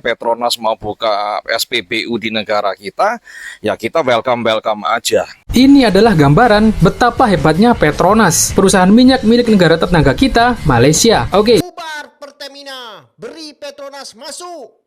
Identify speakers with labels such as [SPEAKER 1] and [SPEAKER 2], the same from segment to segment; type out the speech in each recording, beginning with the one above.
[SPEAKER 1] Petronas mau buka SPBU di negara kita, ya kita welcome aja.
[SPEAKER 2] Ini adalah gambaran betapa hebatnya Petronas, perusahaan minyak milik negara tetangga kita, Malaysia. Oke.
[SPEAKER 3] Bubar Pertamina, beri Petronas masuk.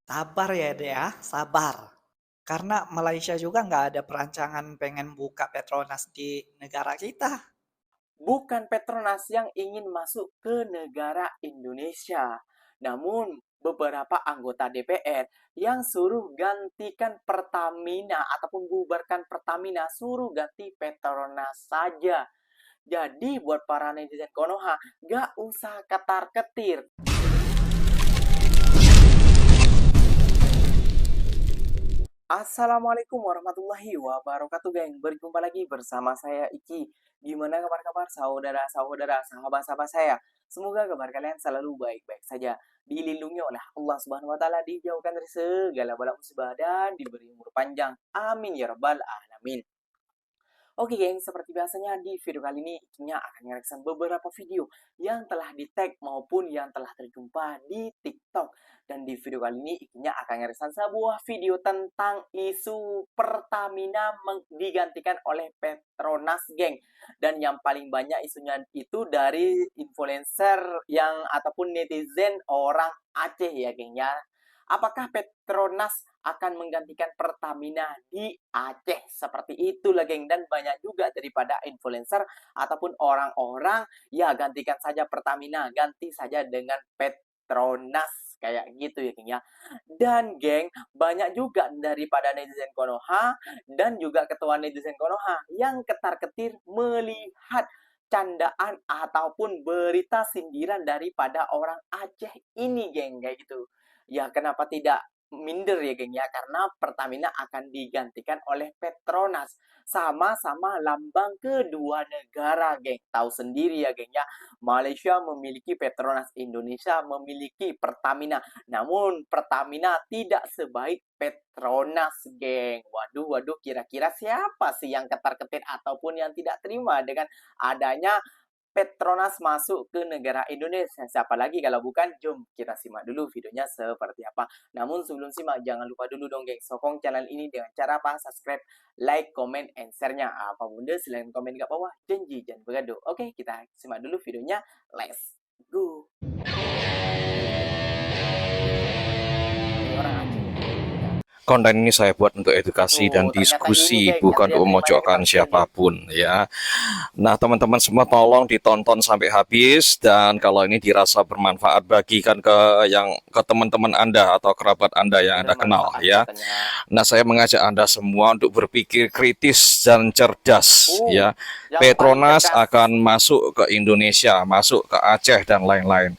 [SPEAKER 4] Sabar ya deh ya, sabar. Karena Malaysia juga nggak ada perancangan pengen buka Petronas di negara kita.
[SPEAKER 5] Bukan Petronas yang ingin masuk ke negara Indonesia. Namun, beberapa anggota DPR yang suruh gantikan Pertamina ataupun bubarkan Pertamina, suruh ganti Petronas saja. Jadi, buat para netizen Konoha, gak usah ketar-ketir. Assalamualaikum warahmatullahi wabarakatuh, geng. Berjumpa lagi bersama saya Iki. Gimana kabar-kabar saudara-saudara, sahabat-sahabat saya? Semoga kabar kalian selalu baik-baik saja. Dilindungi oleh Allah Subhanahu wa taala, dijauhkan dari segala bala musibah dan diberi umur panjang. Amin ya rabbal alamin. Oke geng, seperti biasanya di video kali ini Ikinya akan ngereaksi beberapa video yang telah di-tag maupun yang telah terjumpa di TikTok. Dan di video kali ini Ikinya akan ngereaksi sebuah video tentang isu Pertamina digantikan oleh Petronas, geng. Dan yang paling banyak isunya itu dari influencer yang ataupun netizen orang Aceh ya geng ya. Apakah Petronas akan menggantikan Pertamina di Aceh? Seperti itulah geng. Dan banyak juga daripada influencer ataupun orang-orang, ya gantikan saja Pertamina, ganti saja dengan Petronas. Kayak gitu ya geng ya. Dan geng, banyak juga daripada netizen Konoha dan juga ketua netizen Konoha yang ketar-ketir melihat candaan ataupun berita sindiran daripada orang Aceh ini geng, kayak gitu. Ya kenapa tidak minder ya geng ya, karena Pertamina akan digantikan oleh Petronas. Sama-sama lambang kedua negara geng. Tahu sendiri ya geng ya, Malaysia memiliki Petronas, Indonesia memiliki Pertamina. Namun Pertamina tidak sebaik Petronas geng. Waduh, kira-kira siapa sih yang ketar-ketir ataupun yang tidak terima dengan adanya Petronas masuk ke negara Indonesia? Siapa lagi kalau bukan? Jom kita simak dulu videonya seperti apa. Namun sebelum simak, jangan lupa dulu dong geng, sokong channel ini dengan cara apa? Subscribe, like, comment, and share-nya. Apa bunda silahkan komen di bawah. Janji jangan bergaduh. Oke, kita simak dulu videonya. Let's go.
[SPEAKER 1] Konten ini saya buat untuk edukasi dan diskusi, bukan untuk memojokkan siapapun ya. Nah teman-teman semua tolong ditonton sampai habis, dan kalau ini dirasa bermanfaat, bagikan ke teman-teman Anda atau kerabat Anda yang Anda kenal ya. Nah saya mengajak Anda semua untuk berpikir kritis dan cerdas ya. Petronas akan masuk ke Indonesia, masuk ke Aceh dan lain-lain.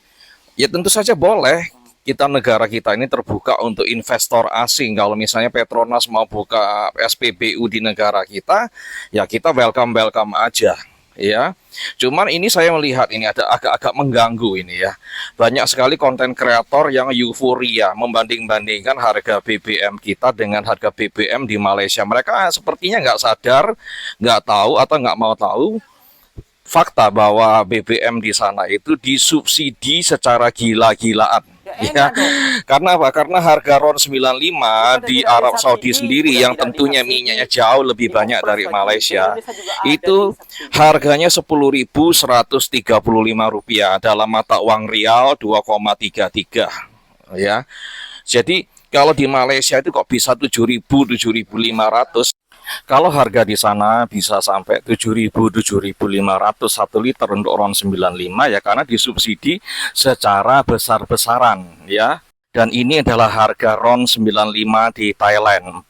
[SPEAKER 1] Ya tentu saja boleh. Negara kita ini terbuka untuk investor asing. Kalau misalnya Petronas mau buka SPBU di negara kita, ya kita welcome aja ya. Cuman ini saya melihat ini ada agak-agak mengganggu ini ya. Banyak sekali konten kreator yang euforia membanding-bandingkan harga BBM kita dengan harga BBM di Malaysia. Mereka sepertinya nggak sadar, nggak tahu atau nggak mau tahu fakta bahwa BBM di sana itu disubsidi secara gila-gilaan. Ya, karena apa? Karena harga RON 95 di Arab Saudi sendiri yang tentunya minyaknya jauh lebih banyak dari Malaysia, itu harganya Rp10.135 dalam mata uang rial 2,33 ya. Jadi kalau di Malaysia itu kok bisa 7.000, 7.500. Kalau harga di sana bisa sampai 7.000, 7.500 1 liter untuk RON 95 ya, karena disubsidi secara besar-besaran ya. Dan ini adalah harga RON 95 di Thailand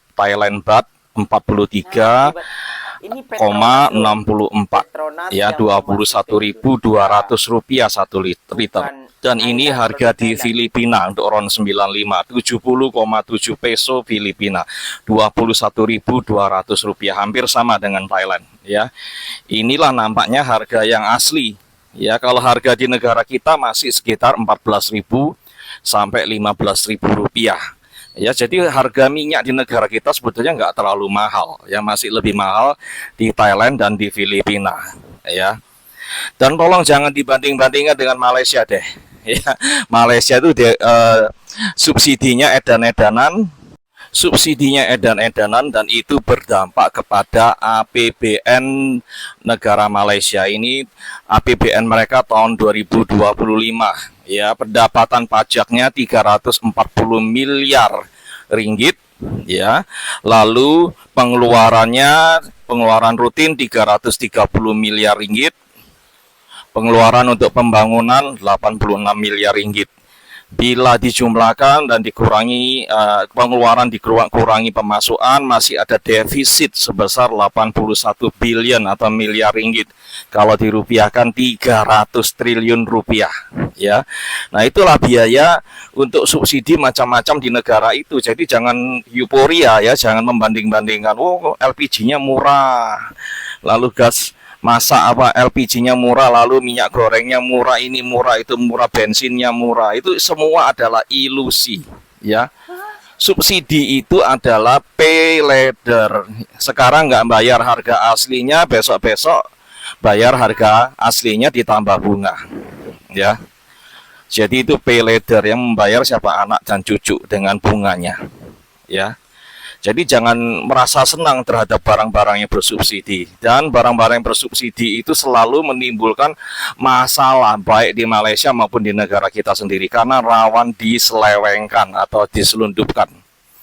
[SPEAKER 1] baht 43,64 ya, Rp21.200 1 liter. Dan ini harga di Filipina untuk RON 95 70,7 peso Filipina, Rp21.200, hampir sama dengan Thailand ya. Inilah nampaknya harga yang asli ya. Kalau harga di negara kita masih sekitar 14.000 sampai 15.000 rupiah ya. Jadi harga minyak di negara kita sebetulnya nggak terlalu mahal ya, masih lebih mahal di Thailand dan di Filipina ya. Dan tolong jangan dibanding-bandingkan dengan Malaysia deh. Ya, Malaysia itu subsidinya edan-edanan dan itu berdampak kepada APBN negara Malaysia ini. APBN mereka tahun 2025 ya, pendapatan pajaknya 340 miliar ringgit ya. Lalu pengeluaran rutin 330 miliar ringgit. Pengeluaran untuk pembangunan 86 miliar ringgit. Bila dijumlahkan dan dikurangi pengeluaran dikurangi pemasukan, masih ada defisit sebesar 81 billion atau miliar ringgit. Kalau dirupiahkan 300 triliun rupiah ya. Nah, itulah biaya untuk subsidi macam-macam di negara itu. Jadi jangan euforia ya, jangan membanding-bandingkan. Oh, LPG-nya murah. Lalu gas masa LPG-nya murah, lalu minyak gorengnya murah, ini murah, itu murah, bensinnya murah. Itu semua adalah ilusi ya. Subsidi itu adalah pay later. Sekarang nggak bayar harga aslinya, besok-besok bayar harga aslinya ditambah bunga ya. Jadi itu pay later, yang membayar siapa? Anak dan cucu dengan bunganya ya. Jadi jangan merasa senang terhadap barang-barang yang bersubsidi. Dan barang-barang yang bersubsidi itu selalu menimbulkan masalah baik di Malaysia maupun di negara kita sendiri, karena rawan diselewengkan atau diselundupkan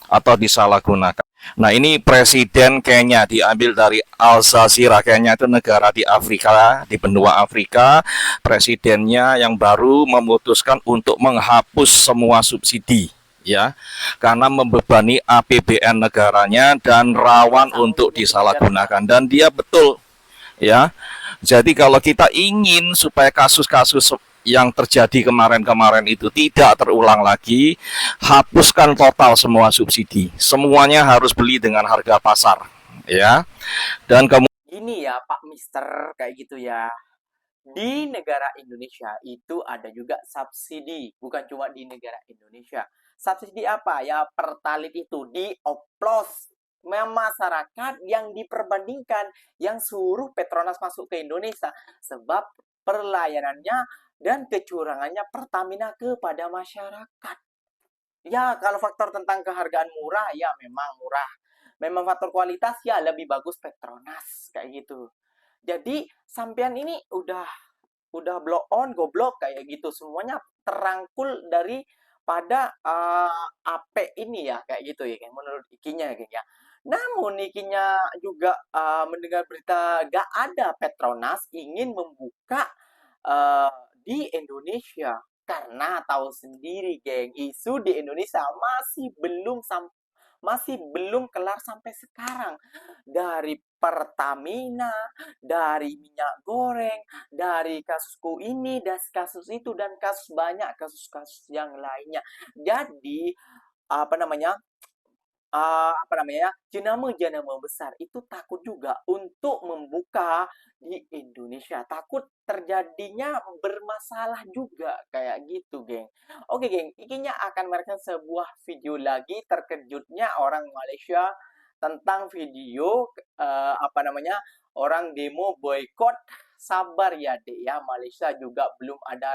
[SPEAKER 1] atau disalahgunakan. Nah, ini Presiden Kenya diambil dari Al Jazeera. Kenya itu negara di Afrika, di benua Afrika. Presidennya yang baru memutuskan untuk menghapus semua subsidi ya, karena membebani APBN negaranya dan rawan untuk disalahgunakan. Dan dia betul ya. Jadi kalau kita ingin supaya kasus-kasus yang terjadi kemarin-kemarin itu tidak terulang lagi, hapuskan total semua subsidi. Semuanya harus beli dengan harga pasar ya. Dan
[SPEAKER 5] Gini ya Pak Mister, kayak gitu ya. Di negara Indonesia itu ada juga subsidi, bukan cuma di negara Indonesia. Subsidi apa? Ya Pertalit itu dioplos masyarakat yang diperbandingkan, yang suruh Petronas masuk ke Indonesia sebab pelayanannya dan kecurangannya Pertamina kepada masyarakat. Ya, kalau faktor tentang kehargaan murah, ya memang murah. Memang faktor kualitas, ya lebih bagus Petronas kayak gitu. Jadi sampean ini udah blow on goblok kayak gitu, semuanya terangkul dari pada AP ini ya kayak gitu ya, menurut ikinya ya. Namun ikinya juga mendengar berita gak ada Petronas ingin membuka di Indonesia, karena tahu sendiri geng, isu di Indonesia masih belum kelar sampai sekarang. Dari Pertamina, dari minyak goreng, dari kasusku ini, dan kasus itu, dan banyak kasus-kasus yang lainnya. Jadi jenama-jenama besar itu takut juga untuk membuka di Indonesia, takut terjadinya bermasalah juga kayak gitu, geng. Oke, geng, ikinya akan merekam sebuah video lagi terkejutnya orang Malaysia tentang video orang demo boykot. Sabar ya dek ya, Malaysia juga belum ada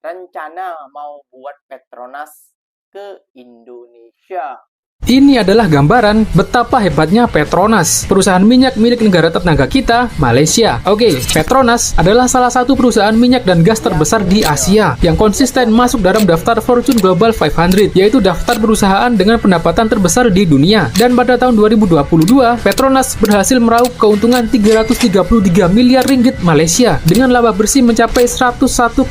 [SPEAKER 5] rencana mau buat Petronas ke Indonesia.
[SPEAKER 2] Ini adalah gambaran betapa hebatnya Petronas, perusahaan minyak milik negara tetangga kita, Malaysia. Oke, Petronas adalah salah satu perusahaan minyak dan gas terbesar di Asia yang konsisten masuk dalam daftar Fortune Global 500, yaitu daftar perusahaan dengan pendapatan terbesar di dunia. Dan pada tahun 2022, Petronas berhasil meraup keuntungan 333 miliar ringgit Malaysia dengan laba bersih mencapai 101,6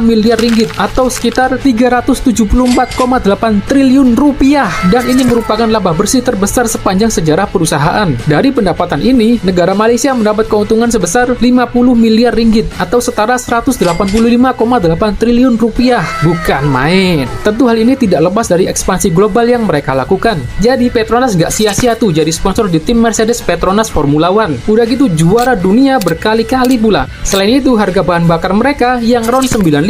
[SPEAKER 2] miliar ringgit atau sekitar 374,8 triliun rupiah. Dan ini merupakan laba bersih terbesar sepanjang sejarah perusahaan. Dari pendapatan ini, negara Malaysia mendapat keuntungan sebesar 50 miliar ringgit atau setara 185,8 triliun rupiah. Bukan main. Tentu hal ini tidak lepas dari ekspansi global yang mereka lakukan. Jadi Petronas gak sia-sia tuh jadi sponsor di tim Mercedes Petronas Formula One. Udah gitu juara dunia berkali-kali pula. Selain itu, harga bahan bakar mereka yang RON 95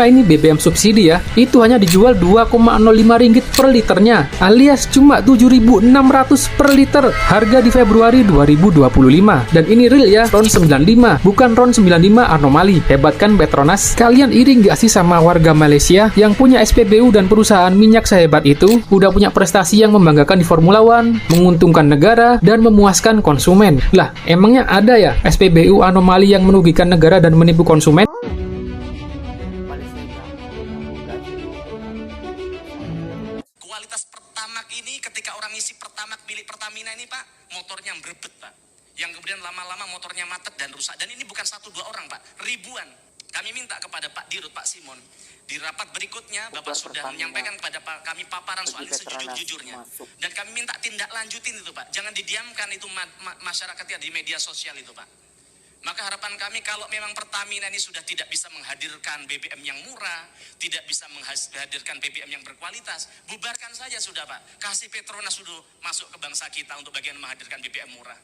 [SPEAKER 2] ini BBM subsidi ya, itu hanya dijual 2,05 ringgit per liternya. alias cuma 7.600 per liter harga di Februari 2025. Dan ini real ya, RON 95, bukan RON 95 anomali. Hebat kan Petronas? Kalian iri gak sih sama warga Malaysia yang punya SPBU dan perusahaan minyak sehebat itu? Udah punya prestasi yang membanggakan di Formula One, menguntungkan negara, dan memuaskan konsumen. Lah, emangnya ada ya SPBU anomali yang merugikan negara dan menipu konsumen?
[SPEAKER 6] Kualitas Pertamak ini ketika orang isi Pertamak milik Pertamina ini Pak, motornya berebet Pak. Yang kemudian lama-lama motornya macet dan rusak. Dan ini bukan 1-2 orang Pak, ribuan. Kami minta kepada Pak Dirut, Pak Simon, di rapat berikutnya Bapak sudah menyampaikan kepada kami paparan soal ini sejujur-jujurnya. Dan kami minta tindak lanjutin itu Pak. Jangan didiamkan itu masyarakat ya di media sosial itu Pak. Maka harapan kami kalau memang Pertamina ini sudah tidak bisa menghadirkan BBM yang murah, tidak bisa menghadirkan BBM yang berkualitas, bubarkan saja sudah Pak. Kasih Petronas sudah masuk ke bangsa kita untuk bagian menghadirkan BBM murah.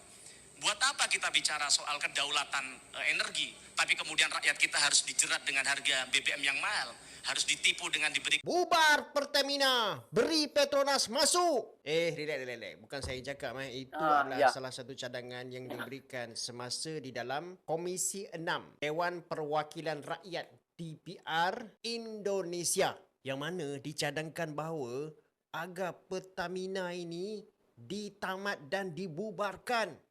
[SPEAKER 6] Buat apa kita bicara soal kedaulatan energi, tapi kemudian rakyat kita harus dijerat dengan harga BBM yang mahal, harus ditipu dengan diberi.
[SPEAKER 3] Bubar Pertamina, beri Petronas masuk. Relax. Bukan saya cakap. Itu adalah salah satu cadangan yang diberikan semasa di dalam Komisi 6 Dewan Perwakilan Rakyat DPR Indonesia. Yang mana dicadangkan bahawa agar Pertamina ini ditamat dan dibubarkan.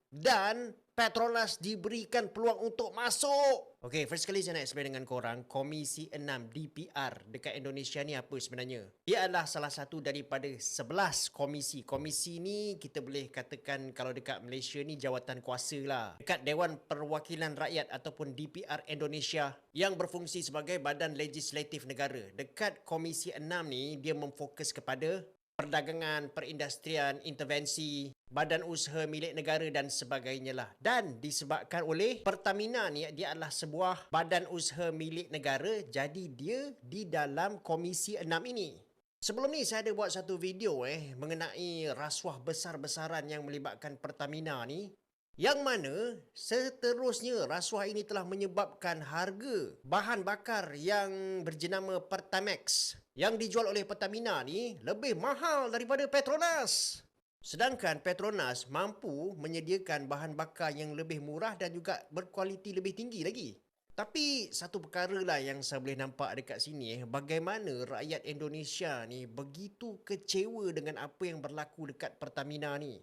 [SPEAKER 3] Dan Petronas diberikan peluang untuk masuk. Okey, first kali saya nak explain dengan korang Komisi 6 DPR dekat Indonesia ni apa sebenarnya. Dia adalah salah satu daripada 11 komisi. Komisi ni kita boleh katakan kalau dekat Malaysia ni jawatan kuasa lah. Dekat Dewan Perwakilan Rakyat ataupun DPR Indonesia yang berfungsi sebagai badan legislatif negara. Dekat Komisi 6 ni dia memfokus kepada perdagangan, perindustrian, intervensi, badan usaha milik negara dan sebagainya lah. Dan disebabkan oleh Pertamina ni, dia adalah sebuah badan usaha milik negara, jadi dia di dalam Komisi 6 ini. Sebelum ni saya ada buat satu video mengenai rasuah besar-besaran yang melibatkan Pertamina ni. Yang mana seterusnya rasuah ini telah menyebabkan harga bahan bakar yang berjenama Pertamax yang dijual oleh Pertamina ni lebih mahal daripada Petronas. Sedangkan Petronas mampu menyediakan bahan bakar yang lebih murah dan juga berkualiti lebih tinggi lagi. Tapi satu perkara lah yang saya boleh nampak dekat sini bagaimana rakyat Indonesia ni begitu kecewa dengan apa yang berlaku dekat Pertamina ni.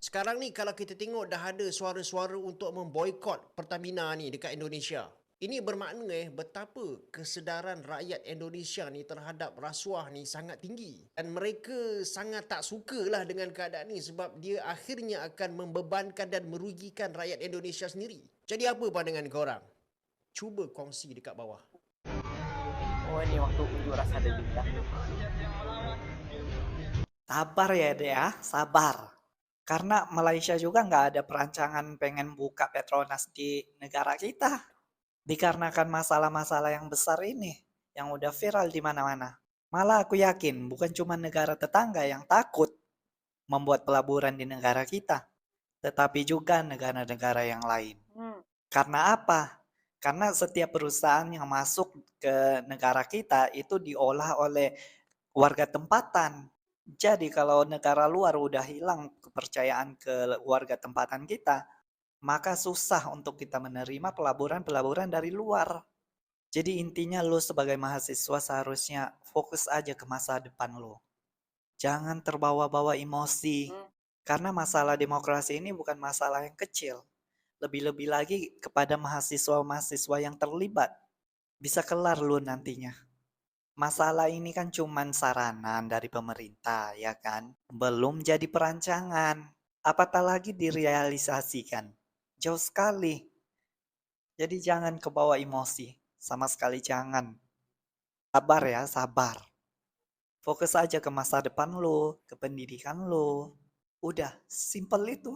[SPEAKER 3] Sekarang ni kalau kita tengok dah ada suara-suara untuk memboikot Pertamina ni dekat Indonesia. Ini bermakna betapa kesedaran rakyat Indonesia ni terhadap rasuah ni sangat tinggi. Dan mereka sangat tak sukalah dengan keadaan ni sebab dia akhirnya akan membebankan dan merugikan rakyat Indonesia sendiri. Jadi apa pandangan korang? Cuba kongsi dekat bawah.
[SPEAKER 5] Oh, ini waktu unjuk rasa daging ya.
[SPEAKER 4] Sabar ya deh ya, sabar. Karena Malaysia juga nggak ada perancangan pengen buka Petronas di negara kita. Dikarenakan masalah-masalah yang besar ini, yang udah viral di mana-mana. Malah aku yakin bukan cuma negara tetangga yang takut membuat pelaburan di negara kita, tetapi juga negara-negara yang lain. Karena apa? Karena setiap perusahaan yang masuk ke negara kita itu diolah oleh warga tempatan. Jadi kalau negara luar udah hilang kepercayaan ke warga tempatan kita, maka susah untuk kita menerima pelaburan-pelaburan dari luar. Jadi intinya lo sebagai mahasiswa seharusnya fokus aja ke masa depan lo. Jangan terbawa-bawa emosi. Karena masalah demokrasi ini bukan masalah yang kecil. Lebih-lebih lagi kepada mahasiswa-mahasiswa yang terlibat. Bisa kelar lo nantinya. Masalah ini kan cuman saranan dari pemerintah, ya kan? Belum jadi perancangan. Apatah lagi direalisasikan. Jauh sekali. Jadi jangan kebawa emosi. Sama sekali jangan. Sabar ya, sabar. Fokus aja ke masa depan lo, ke pendidikan lo. Udah, simple itu.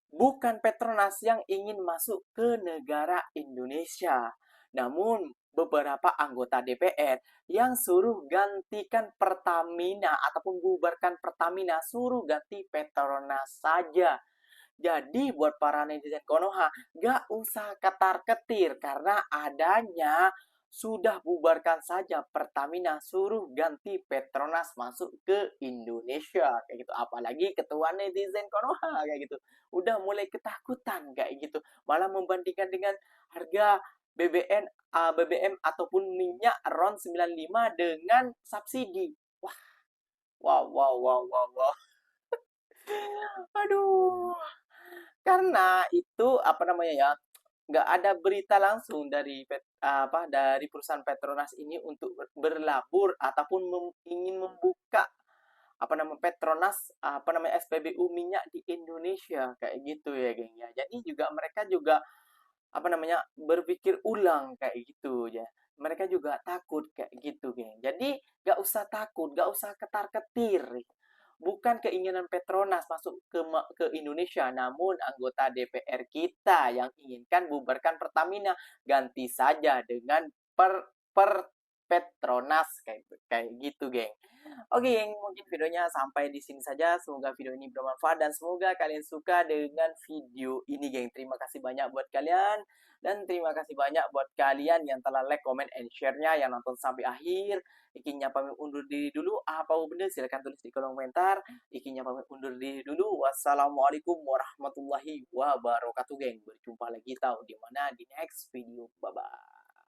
[SPEAKER 5] Bukan Petronas yang ingin masuk ke negara Indonesia. Namun beberapa anggota DPR yang suruh gantikan Pertamina ataupun bubarkan Pertamina, suruh ganti Petronas saja. Jadi buat para netizen Konoha, gak usah ketar-ketir karena adanya sudah bubarkan saja Pertamina, suruh ganti Petronas masuk ke Indonesia kayak gitu. Apalagi ketua netizen Konoha kayak gitu. Udah mulai ketakutan kayak gitu. Malah membandingkan dengan harga BBM ataupun minyak RON 95 dengan subsidi. Wah, wow, wow, wow, wow, wow. Aduh. Karena itu apa namanya ya, nggak ada berita langsung dari dari perusahaan Petronas ini untuk berlabur ataupun ingin membuka apa namanya Petronas apa namanya SPBU minyak di Indonesia kayak gitu ya, geng ya. Jadi juga mereka juga apa namanya berpikir ulang kayak gitu ya. Mereka juga takut kayak gitu, geng. Jadi nggak usah takut, nggak usah ketar-ketir. Bukan keinginan Petronas masuk ke Indonesia, namun anggota DPR kita yang inginkan bubarkan Pertamina, ganti saja dengan per Petronas kayak gitu, geng. Oke, geng, mungkin videonya sampai di sini saja. Semoga video ini bermanfaat dan semoga kalian suka dengan video ini, geng. Terima kasih banyak buat kalian dan terima kasih banyak buat kalian yang telah like, comment, and share-nya yang nonton sampai akhir. Ikinya pamit undur diri dulu. Apa bener silahkan tulis di kolom komentar. Ikinya pamit undur diri dulu. Wassalamualaikum warahmatullahi wabarakatuh, geng. Berjumpa lagi tahu di mana di next video. Bye bye.